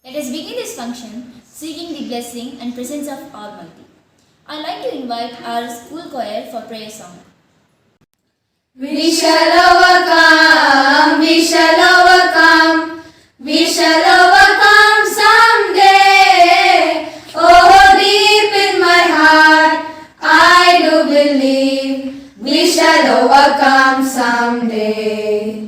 Let us begin this function seeking the blessing and presence of Almighty. I like to invite our school choir for prayer song. We shall overcome, we shall overcome, we shall overcome someday. Oh, deep in my heart, I do believe we shall overcome someday.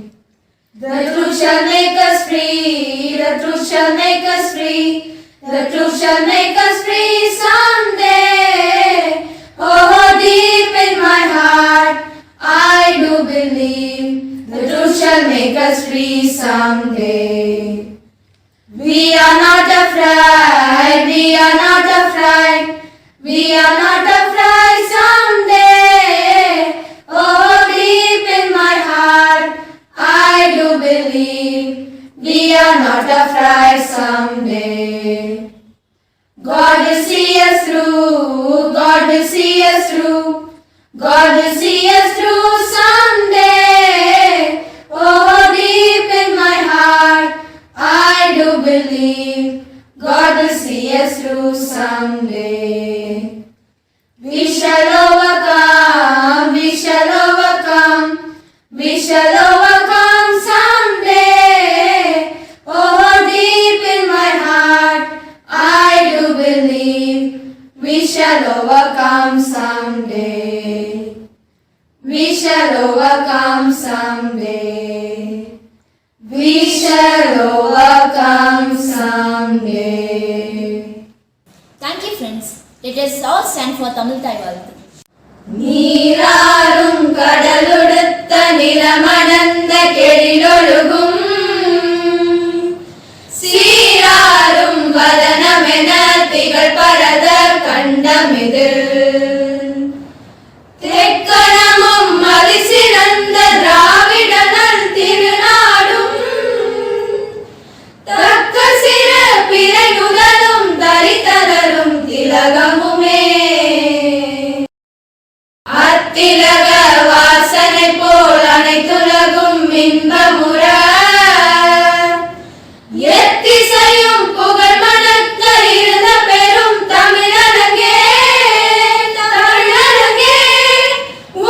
The truth shall make us free, the truth shall make us free, the truth shall make us free someday. Oh, deep in my heart, I do believe the truth shall make us free someday. We are not afraid, we are not afraid, we are not afraid someday. Oh, deep in my heart, I do believe we are not afraid someday. God will see us through, God will see us through, God will see us through someday. Oh, deep in my heart, I do believe God will see us through someday. We shall overcome, we shall overcome, we shall overcome someday. Oh, deep in my heart, I do believe we shall overcome someday. We shall overcome someday. We shall overcome someday. Thank you, friends. Let us all stand for Tamil Thai Valthu. நீராறும் கடலுடுத்த நிலமணந்த கெழிலொழுகும் சீராறும் வதனமென திகழ் பரத கண்டமிதில் தெக்கணமும் மதிசிறந்த திராவிடனல் திருநாடும் தக்க சிற பிறை முதலும் தரித்தனரும் திலகமுமே அத்திலக வாசனை போல் அனைத்துலகும் இன்பமுற எத்திசையும் புகழ் மணக்க இருந்த பெரும் தமிழரங்கே தமிழரங்கே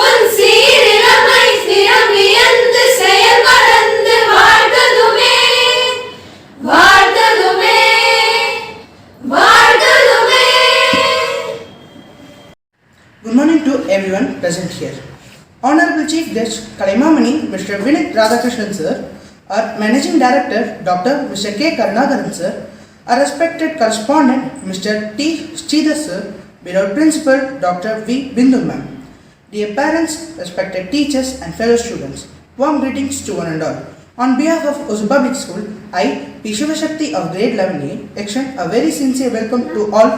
உன் சீரிழமை சிரம் வியந்து செயல் மறந்து வாழ்ந்ததுமே வாழ்ந்ததுமே வாழ்ந்ததுமே. Good morning to everyone present here. Honorable Chief Guest Kalaimamani Mr. Vinith Radhakrishnan Sir, our Managing Director Dr. Mr. K. Karunakaran Sir, our respected correspondent Mr. T. Sridhar Sir, beloved Principal Dr. V. Bindu Ma'am, dear parents, respected teachers and fellow students, warm greetings to one and all. On behalf of Osu Public School, I, P. Shivashakti of grade 11A, extend a very sincere welcome to all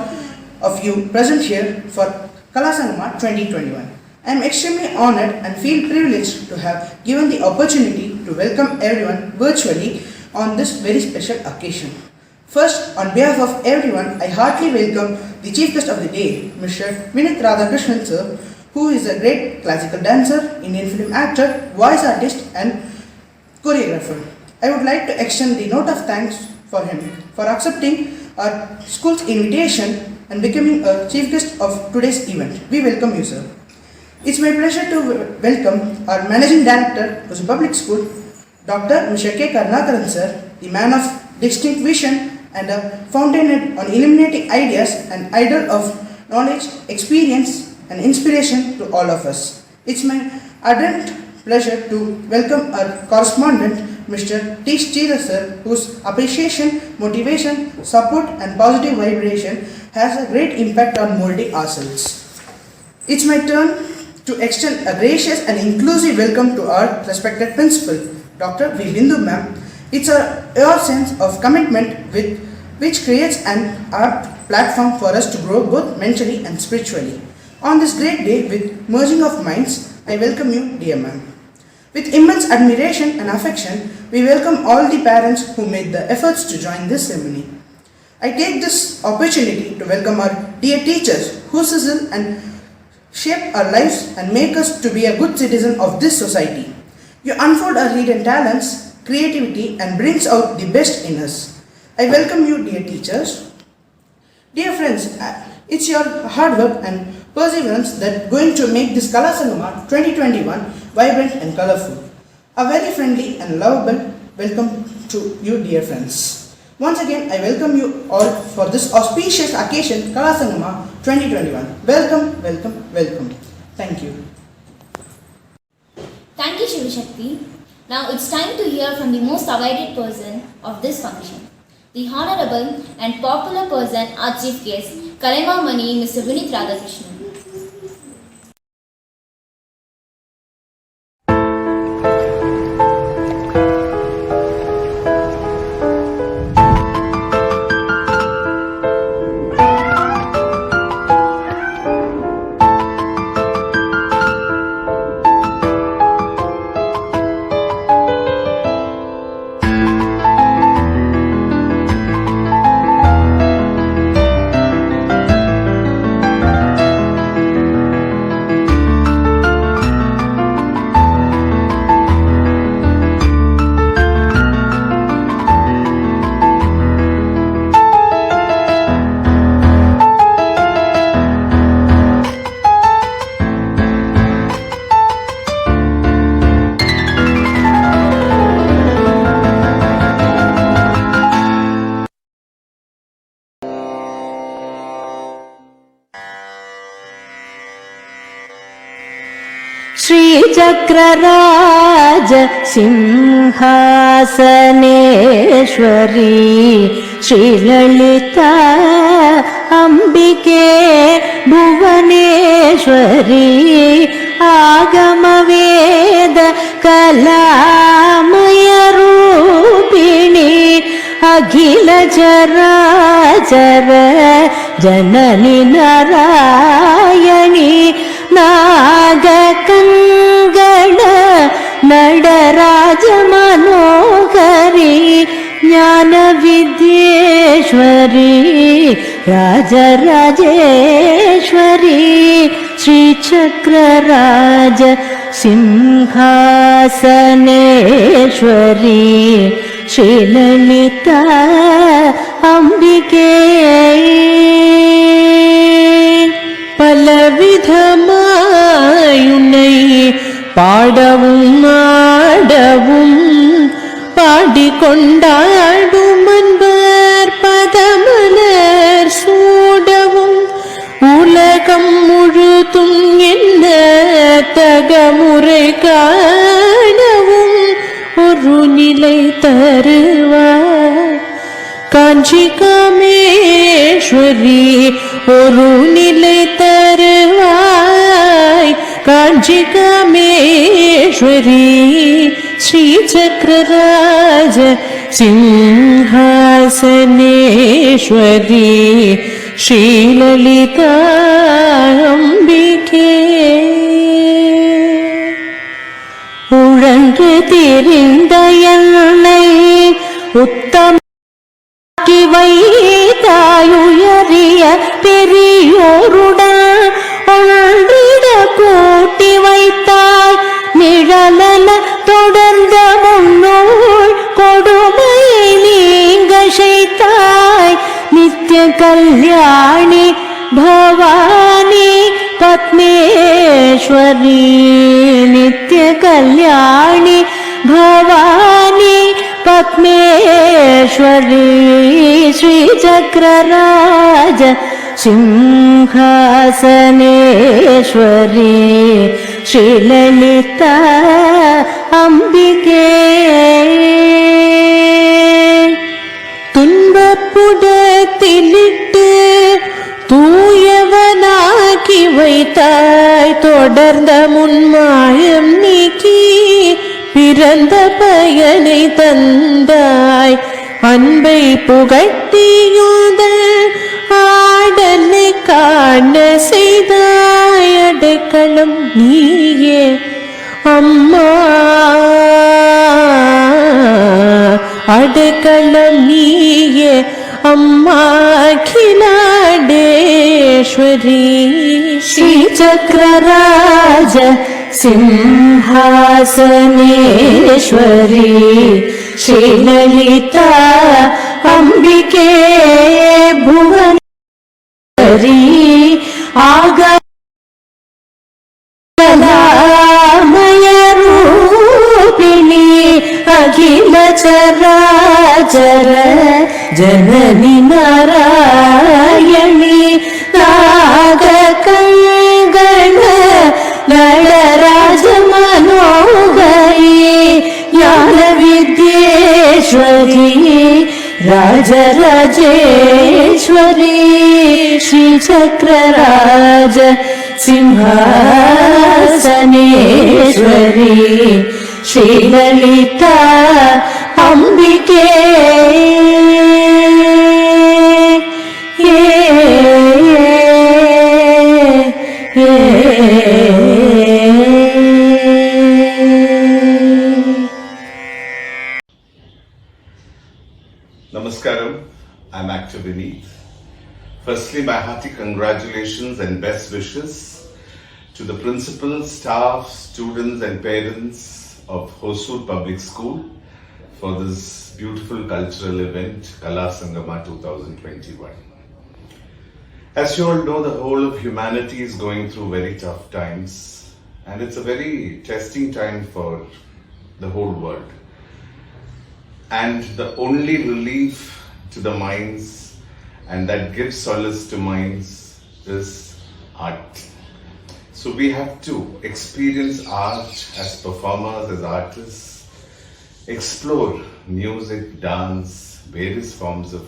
of you present here for Kalasangama 2021. I am extremely honored and feel privileged to have given the opportunity to welcome everyone virtually on this very special occasion. First, on behalf of everyone, I heartily welcome the Chief Guest of the day, Mr. Vinith Radhakrishnan Sir, who is a great classical dancer, Indian film actor, voice artist and choreographer. I would like to extend the note of thanks for him for accepting our school's invitation and becoming a chief guest of today's event. We welcome you, sir. It's my pleasure to welcome our Managing Director of the Public School, Dr. Mr. K. Karunakaran Sir, the man of distinct vision and a fountainhead on illuminating ideas and idol of knowledge, experience and inspiration to all of us. It's my ardent pleasure to welcome our correspondent Mr. T. Sridhar Sir, whose appreciation, motivation, support and positive vibration has a great impact on molding ourselves. It's my turn to extend a gracious and inclusive welcome to our respected principal, Dr. V. Bindu Ma'am. It's your sense of commitment which creates an apt platform for us to grow both mentally and spiritually. On this great day with merging of minds, I welcome you, dear ma'am. With immense admiration and affection, we welcome all the parents who made the efforts to join this ceremony. I take this opportunity to welcome our dear teachers who sizzle and shape our lives and make us to be a good citizen of this society. You unfold our hidden talents, creativity and brings out the best in us. I welcome you, dear teachers. Dear friends, it's your hard work and perseverance that going to make this Kala Sangama 2021 vibrant and colorful. A very friendly and lovable welcome to you, dear friends. Once again, I welcome you all for this auspicious occasion, Kala Sangama 2021. Welcome, welcome, welcome. Thank you. Thank you, Shivashakti. Now it's time to hear from the most awaited person of this function, the honorable and popular person, our chief guest, Kalaimamani, Mr. Vinith Radhakrishnan. श्रीचक्रराज Simhasaneshwari श्रीललिता अंबिके भुवनेश्वरी आगमवेद कलामय रूपिणी अखिल चराचर जननी नारायणी नागकङ्गण नडराज मनोहरी ज्ञानविद्येश्वरी राजराजेश्वरी श्रीचक्रराज सिंहासनेश्वरी श्रीललिता अंबिके பலவிதமாயுனை பாடவும் ஆடவும் பாடிக்கொண்டாடும் அன்பர் பதமலர் சூடவும் உலகம் முழுதும் என்ன தகமுறை காணவும் ஒரு நிலை தருவார் காஞ்சி காமேஸ்வரி ஒரு நிலை தருவாய் காஞ்சி காமேஸ்வரி ஸ்ரீ சக்கரராஜ சிம்ஹாசனேஸ்வரி ஸ்ரீலலிதா அம்பிகே உழன்று திரிந்த என்னை உத்தம வைத்தாயுயரிய பெரியோருடன் ஒன்றிட கூட்டி வைத்தாய் நிழலன தொடர்ந்த முன்னோள் கொடுமை நீங்க செய்தாய் நித்திய கல்யாணி பவானி பத்மேஸ்வரி நித்திய கல்யாணி பவானி पद्मेश्वरी श्रीचक्रराज सिंहासनेश्वरी श्रीललिता अंबिके துன்பப்புடத்திலிட்டு தூயவனாக்கி வைத்தாய் தொடர்ந்த முன்மாயம் நீக்கி பிறந்த பயனை தந்தாய் அன்பை புகட்டியுத ஆடலை காண செய்தாய் அடைக்கலம் நீயே அம்மா அடைக்கலம் நீயே அம்மா அகிலாண்டேஸ்வரி ஸ்ரீ சக்கரராஜ सिंहासनेश्वरी ಶ್ರೀಲಲಿತಾ ಅಂಬಿಕೆ ಭುವನೇಶ್ವರಿ ಆಗ ಕಲಾಮಯ ರೂಪಿಣಿ ಅಖಿಲ ಚರಾಚರ ಜನನಿ ನಾರಾಯಣಿ ನಾಗ ಕಂಗಣ ನಳರಾಜ ಮನೋಹರಿ ಜ್ಞಾನ ವಿದ್ಯೇಶ್ವರಿ Rajarajeshwari ಶ್ರೀಚಕ್ರರಾಜ Simhasaneshwari Srilalitha Ambika Namaskaram, I'm actor Vineet. Firstly, my hearty congratulations and best wishes to the principal, staff, students and parents of Hosur Public School for this beautiful cultural event, Kala Sangama 2021. As you all know, the whole of humanity is going through very tough times, and it's a very testing time for the whole world. And the only relief to the minds and that gives solace to minds is art. So we have to experience art as performers, as artists, explore music, dance, various forms of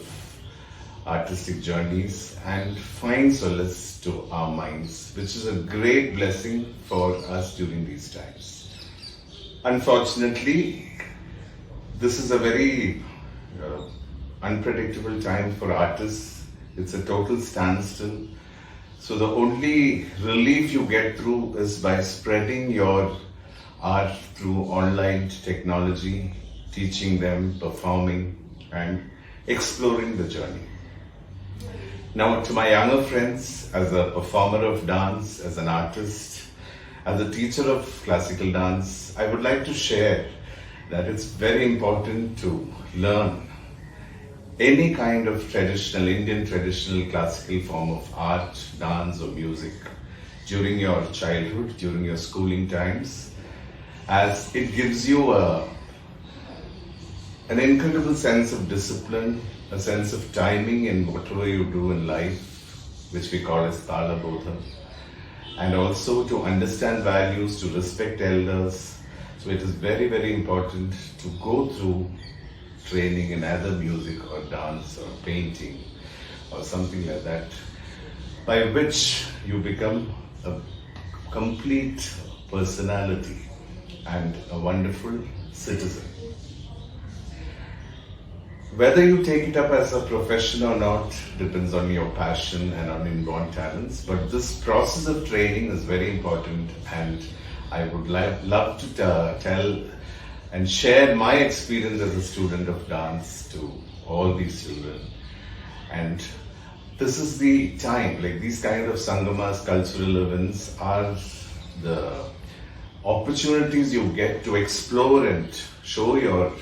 artistic journeys and find solace to our minds, which is a great blessing for us during these times. Unfortunately, this is a very unpredictable time for artists. It's a total standstill. So the only relief you get through is by spreading your art through online technology, teaching them, performing and exploring the journey. Now to my younger friends, as a performer of dance, as an artist, as a teacher of classical dance, I would like to share that it's very important to learn any kind of traditional, Indian traditional classical form of art, dance or music during your childhood, during your schooling times, as it gives you an incredible sense of discipline, a sense of timing in whatever you do in life, which we call as Tala Bodha, and also to understand values, to respect elders. So it is very, very important to go through training in either music or dance or painting or something like that, by which you become a complete personality and a wonderful citizen. Whether you take it up as a profession or not depends on your passion and on inborn talents, but this process of training is very important, and I would love to tell and share my experience as a student of dance to all these children. And this is the time, like these kind of sangamas, cultural events are the opportunities you get to explore and show your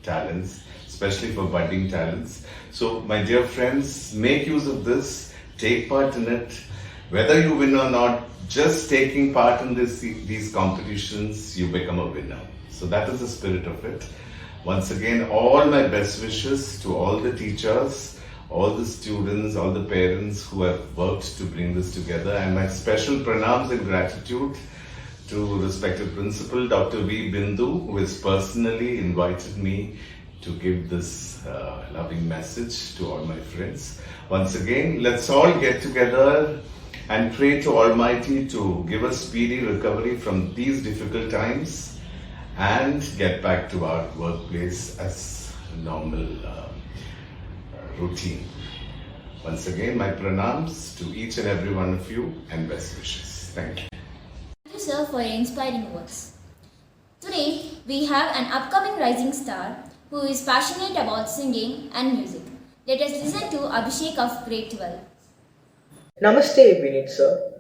talents, especially for budding talents. So my dear friends, make use of this, take part in it. Whether you win or not, just taking part in these competitions, you become a winner. So that is the spirit of it. Once again, all my best wishes to all the teachers, all the students, all the parents who have worked to bring this together, and my special pranams and gratitude to respected principal Dr. V. Bindu, who has personally invited me to give this loving message to all my friends. Once again, let's all get together and pray to Almighty to give us speedy recovery from these difficult times and get back to our workplace as a normal routine. Once again, my pranams to each and every one of you and best wishes. Thank you. Thank you, sir, for your inspiring words. Today, we have an upcoming rising star who is passionate about singing and music. Let us listen to Abhishek of grade 12. Namaste, Vineet sir.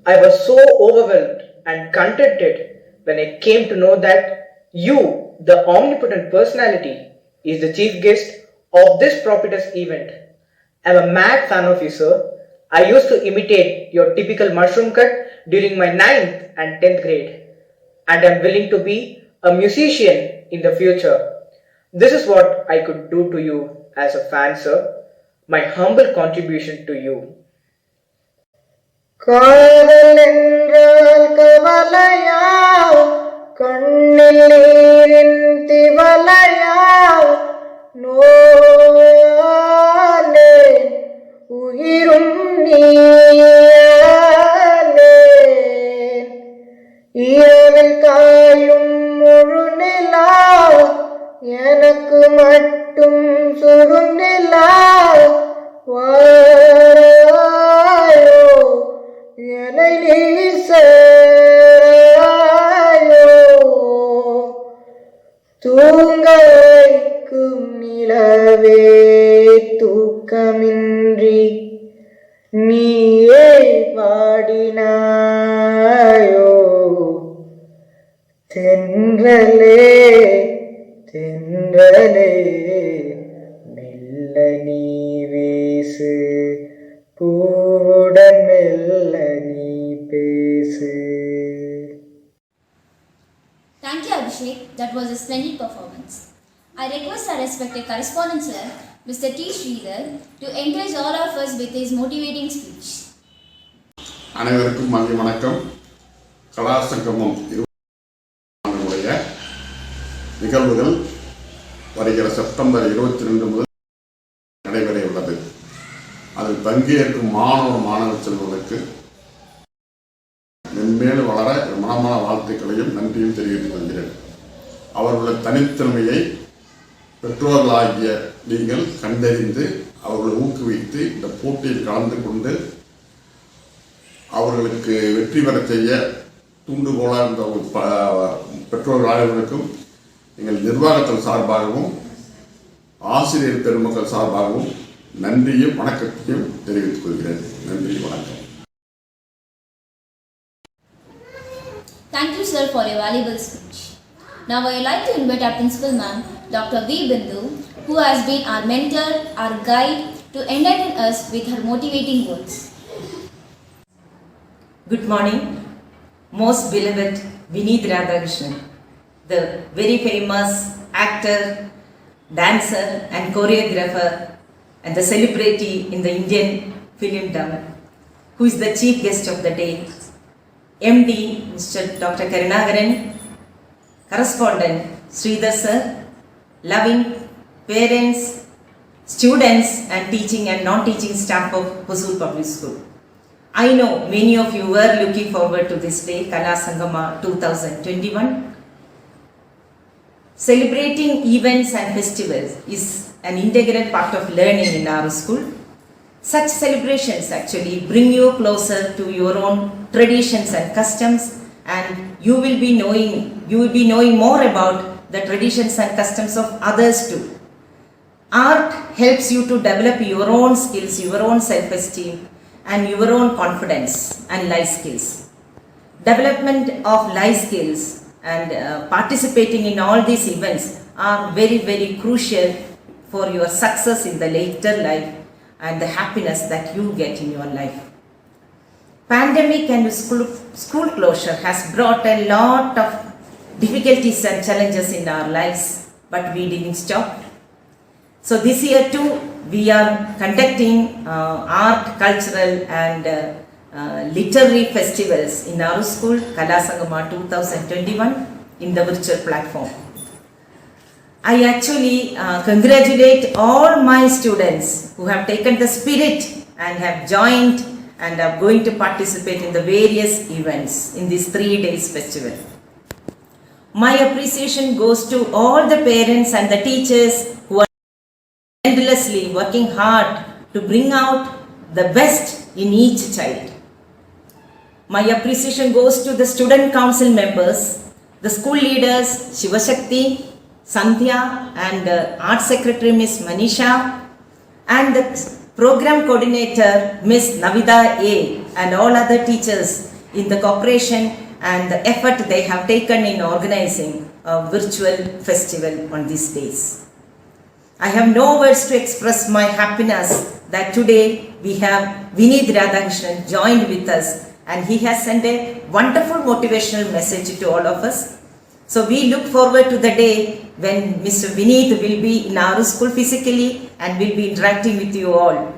I was so overwhelmed and contented when I came to know that you, the omnipotent personality, is the chief guest of this propitious event. I'm a mad fan of you, sir. I used to imitate your typical mushroom cut during my 9th and 10th grade, and I'm willing to be a musician in the future. This is what I could do to you as a fan, sir. My humble contribution to you. காதல் என்றால் கவலையா கண்ணில் நீரின் திவலையா நோயாலே உயிரும் நீயாலே இரவில் காயும் முழு நிலா எனக்கு மட்டும் சுருநிலா வாராயோ என்னை நீ சேராயோ தூங்க வைக்கும் நிலவே தூக்கமின்றி நீயே பாடினாயோ தென்றலே தென்றலே மெல்ல நீ வீசு பூவுடன் மெல்ல நீ பேசு. Thank you, Abhishek. That was a splendid performance. I request our respected correspondent sir, Mr. T. Sridhar, to encourage all of us with his motivating speech. அனைவருக்கும் மதிய வணக்கம். கலாசங்கமம் உடைய நிகழ்வுகள் வருகிற செப்டம்பர் 22 முதல் நடைபெற உள்ளது. அதில் பங்கேற்கும் மாணவ செல்வங்களுக்கு மென்மேலும் வளர மனமான வாழ்த்துக்களையும் நன்றியும் தெரிவித்துக் கொள்கிறேன். அவர்களுடைய தனித்திறமையை பெற்றோர்களாகிய நீங்கள் கண்டறிந்து அவர்களை ஊக்குவித்து இந்த போட்டியில் கலந்து கொண்டு அவர்களுக்கு வெற்றி பெற செய்ய தூண்டுகோலாக இருந்த பெற்றோர்கள் அனைவருக்கும் எங்கள் நிர்வாகத்தின் சார்பாகவும் ஆசிரியர் பெருமக்கள் சார்பாகவும் நன்றியும் வணக்கத்தையும் தெரிவித்துக் கொள்கிறேன். நன்றி, வணக்கம். Thank you, sir, for your valuable speech. Now I would like to invite our principal ma'am, Dr. V. Bindu, who has been our mentor, our guide, to enlighten us with her motivating words. Good morning, most beloved Vineet Radhakrishnan, the very famous actor, dancer and choreographer and the celebrity in the Indian filmdom, who is the chief guest of the day, MD Mr. Dr. Karunakaran, correspondent Sridhar sir, loving parents, students and teaching and non-teaching staff of Hosur Public School. I know many of you were looking forward to this day, Kala Sangama 2021. Celebrating events and festivals is an integral part of learning in our school. Such celebrations actually bring you closer to your own traditions and customs, and you will be knowing more about the traditions and customs of others too. Art helps you to develop your own skills, your own self-esteem and your own confidence and life skills. Development of life skills and participating in all these events are very, very crucial for your success in the later life and the happiness that you get in your life. Pandemic and school closure has brought a lot of difficulties and challenges in our lives, but we didn't stop. So this year too, we are conducting art, cultural and literary festivals in our school, Kala Sangama 2021, in the virtual platform. I actually congratulate all my students who have taken the spirit and have joined and are going to participate in the various events in this 3 days festival. My appreciation goes to all the parents and the teachers who are endlessly working hard to bring out the best in each child. My appreciation goes to the student council members, the school leaders Shivashakti, Sandhya and art secretary Miss Manisha and the program coordinator Miss Navida A and all other teachers in the cooperation and the effort they have taken in organizing a virtual festival on these days. I have no words to express my happiness that today we have Vineet Radhakrishnan joined with us, and he has sent a wonderful motivational message to all of us. So we look forward to the day when Mr. Vineet will be in our school physically and will be interacting with you all.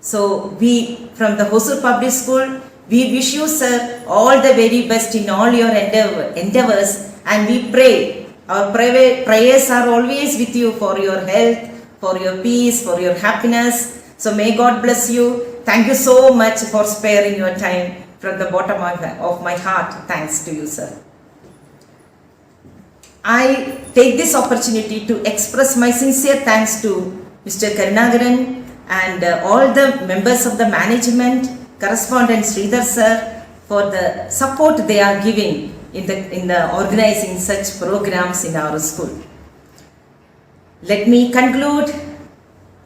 So we from the Hosur Public School, we wish you, sir, all the very best in all your endeavors, and we pray. Our prayers are always with you for your health, for your peace, for your happiness. So may God bless you. Thank you so much for sparing your time from the bottom of my heart. Thanks to you, sir. I take this opportunity to express my sincere thanks to Mr. Karunagaran and all the members of the management, correspondent Sridhar sir, for the support they are giving in the organizing such programs in our school. Let me conclude.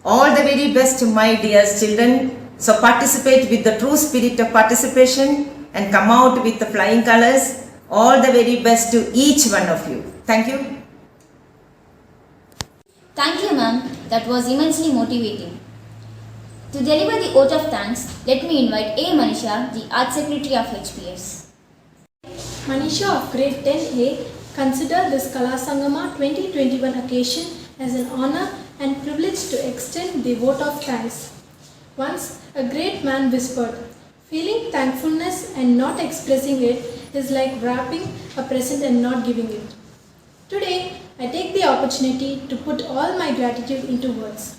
All the very best to my dear children. So participate with the true spirit of participation and come out with the flying colors. All the very best to each one of you. Thank you. Thank you, ma'am. That was immensely motivating. To deliver the oath of thanks, let me invite A. Manisha, the Art Secretary of HPS. Manisha of grade 10A consider this Kala Sangama 2021 occasion as an honor and privilege to extend the vote of thanks. Once a great man whispered, feeling thankfulness and not expressing it is like wrapping a present and not giving it. Today, I take the opportunity to put all my gratitude into words.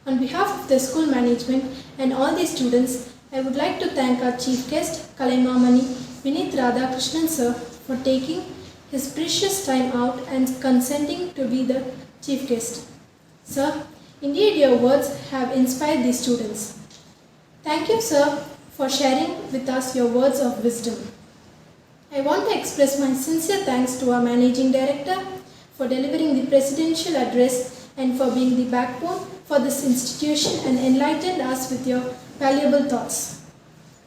On behalf of the school management and all the students, I would like to thank our chief guest, Kalaimamani Vineet Radhakrishnan sir, for taking his precious time out and consenting to be the chief guest. Sir, indeed your words have inspired the students. Thank you, sir, for sharing with us your words of wisdom. I want to express my sincere thanks to our Managing Director for delivering the presidential address and for being the backbone for this institution and enlightened us with your valuable thoughts.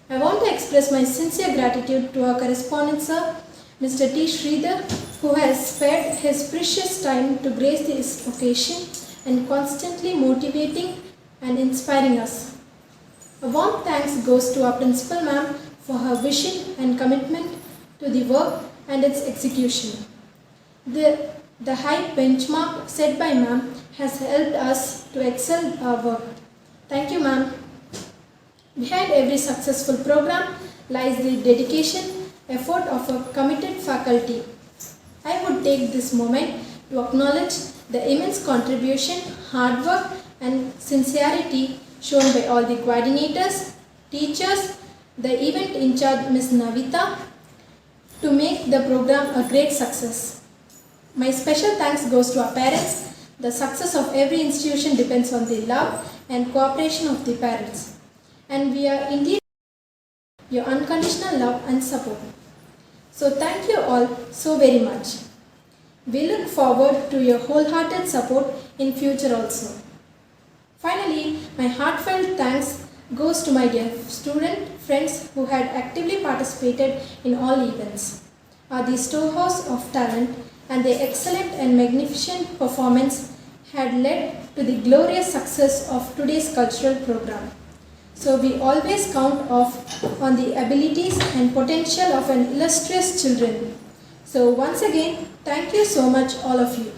I want to express my sincere gratitude to our correspondent sir, Mr. T. Sridhar, who has spared his precious time to grace this occasion and constantly motivating and inspiring us. A warm thanks goes to our principal ma'am for her vision and commitment to the work and its execution. The high benchmark set by ma'am has helped us to excel our work. Thank you, ma'am. Behind every successful program lies the dedication, effort of a committed faculty. I would take this moment to acknowledge the immense contribution, hard work and sincerity shown by all the coordinators, teachers, the event in charge Ms. Navita, to make the program a great success. My special thanks goes to our parents. The success of every institution depends on the love and cooperation of the parents. And we are indeed your unconditional love and support. So thank you all so very much. We look forward to your wholehearted support in future also. Finally, my heartfelt thanks goes to my dear student friends who had actively participated in all events, are the storehouse of talent, and their excellent and magnificent performance had led to the glorious success of today's cultural program. So we always count on the abilities and potential of an illustrious children. So once again, thank you so much all of you.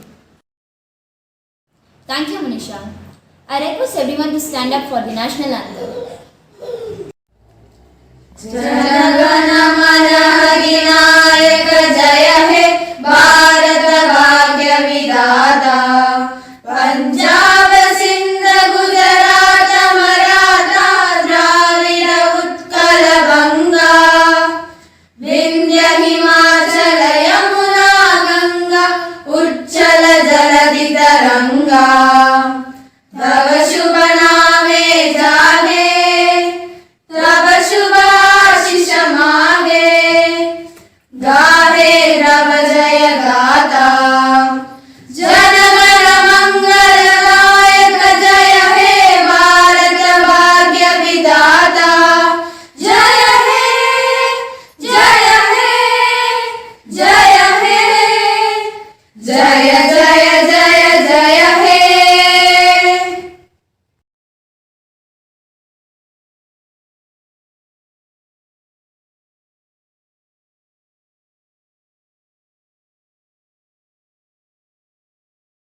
Thank you, Manisha. I request everyone to stand up for the national anthem. जनगणमनधिनायक जय हे भारत भाग्य विधाता पंजाब सिंध गुजरात मराठा द्राविड उत्कल बंगा विंध्य हिमाचल यमुना गंगा उच्चल जलधि तरंगा तव शुभ नामे जागे तव शुभ आशीष मागे गाहे रव जय गाता जनगण मंगल नायक जय हे भारत भाग्य विधाता जय हे जय हे जय हे जय जय